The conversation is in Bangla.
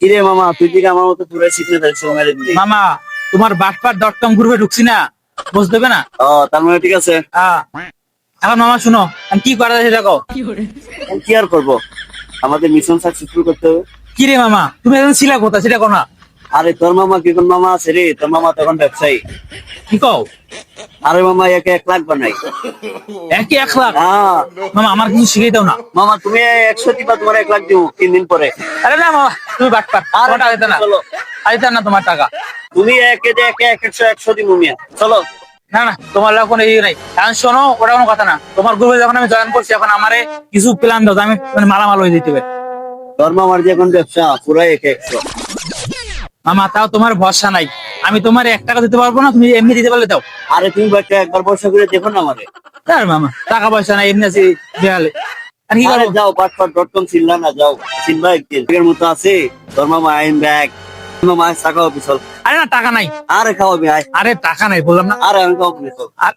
কিরে মামা, তুই দিকে আমার মতো পুরো শিখতে ফেলছো মেরে দিলি। মামা তোমার বাটপার.com গ্রুপে ঢুকছি না, বুঝতে হবে না। ও তার মানে ঠিক আছে। এখন মামা শুনো, আমি কি করা যায় সেটা কও। এখন কি আর করবো, আমাদের মিশন সাকসেসফুল করতে হবে। কি রে মামা, তুমি এখন ছিলা কোথায় সেটা কও না। আরে তোর মামা কি কোন মামা আছে রে? তোর মামা তখন ব্যবসায়ী। কি কও? আরে মামা একে 1 লাখ বানাই। একই 1 লাখ? হ্যাঁ মামা আমার কিছু শিখিয়ে দাও না। মামা, তুমি 100 দিবা, তোমার 1 লাখ দিব 3 দিন পরে। আরে না মামা, তুমি বাটপার, আরে তোমার টাকা দিতে না, চলো, দিতে না তোমার টাকা। তুমি একে যে একে 100 দিব মিয়া, চলো। না না, তোমার লোক কোনো ইয়ে নাই। এখন শোনো, ওটা কোনো কথা না। তোমার গ্রুপে যখন আমি জয়েন করছি, এখন আমারে কিছু প্ল্যান দাও যে আমি মানে মালামাল হয়ে যেতে পারি। তোর মামার যে এখন ব্যবসা পুরাই একে 100। মামা তাও তোমার ভরসা নাই, আমি তোমার 1 টাকা দিতে পারবো না, তুমি এমনি দিতে পারলে দাও। আরে তুমি একটা একবার পয়সা করে দেখো না আমারে। আর মামা টাকা পয়সা নাই, এমনি আছি দেয়ালে, আর কি আরে করবো। যাও, পাটপাট.com চিনলা না, যাও চিনবা একদিন। এর মতো আছে তোর মামা, আইন ব্যাগ মামা, টাকা হবে চল। আরে না টাকা নাই, আরে খাওয়াবি আয়। আরে টাকা নাই বললাম না। আরে আমি খাওয়াবো চল। আর